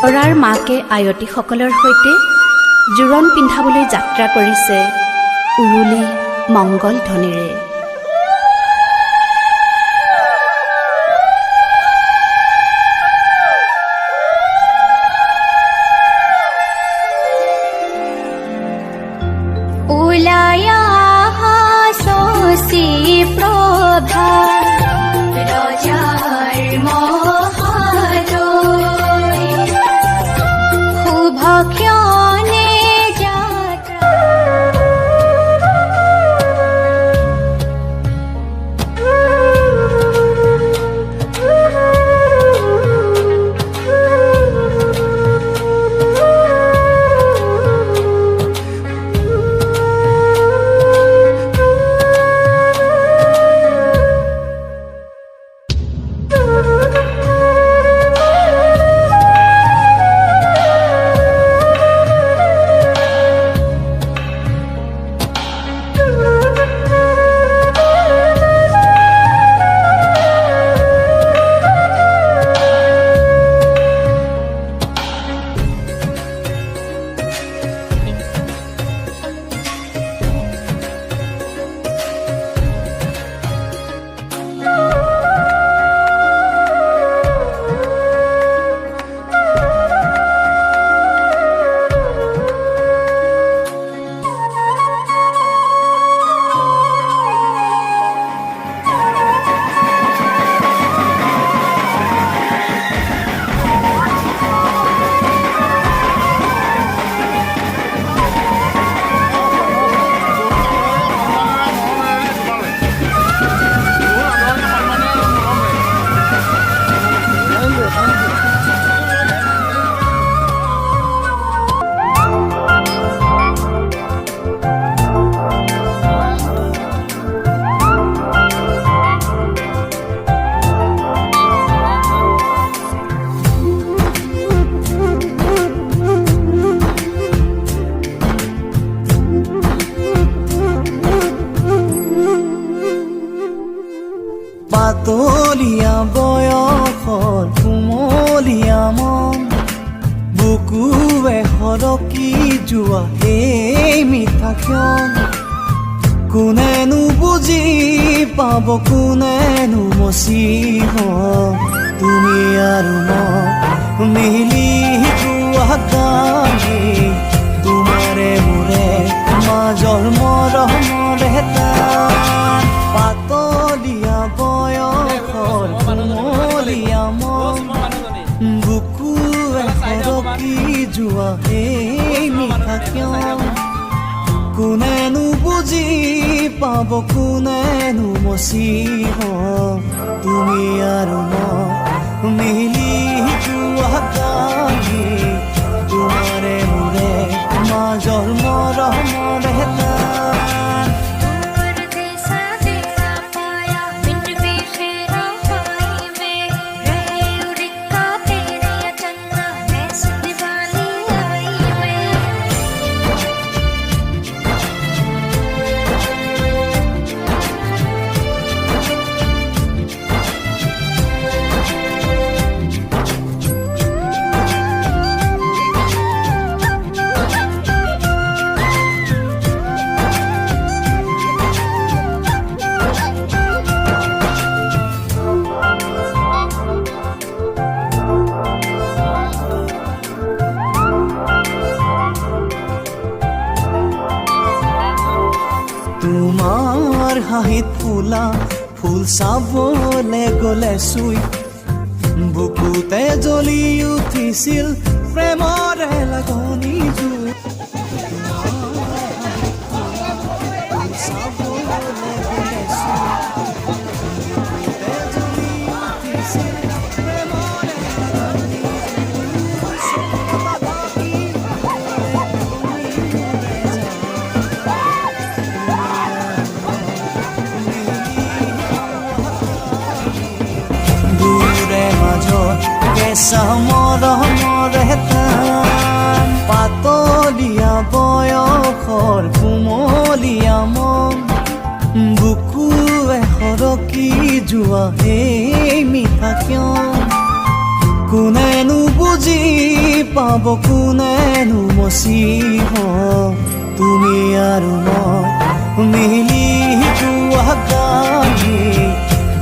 দৰাৰ মাকে আয়তীসকলৰ সৈতে জোৰণ পিন্ধাবলৈ যাত্ৰা কৰিছে উৰুলি মংগল ধ্বনিৰে। পাতলীয়া বয়সৰ কুমলীয়া মন বুকুৱে সৰকি যোৱা এই মিঠা ক্ষণ কোনেনো বুজি পাব কোনেনো মচিব তুমি আৰু মই মিলি যোৱা গানে তোমাৰে মোৰে মাজৰ মৰমৰ এটা পাতলীয়া বয়সৰ কুমলীয়া মন বুকুৱে সৰকি যোৱা এই মিঠা ক্ষণ কোনেনো বুজি পাব কোনেনো মচিব তুমি আৰু মই মিলি যোৱা গানে তোমাৰে মোৰে মাজৰ মৰমৰ এটা তোমাৰ হাঁহিত ফুলা ফুল চাবলে গলে চুই বুকুতে জ্বলি উঠিছিল প্ৰেমৰে লাগনি জুই কেঁচা মৰমৰ এটা পাতলীয়া বয়সৰ কুমলীয়া মন বুকুৱে সৰকি যোৱা এই মিঠা ক্ষণ কোনেনো বুজি হব কোনেনো মচিব তুমি আৰু মই মিলি গোৱা গানি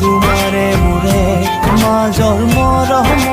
তোমাৰে মোৰে মাজৰ মৰম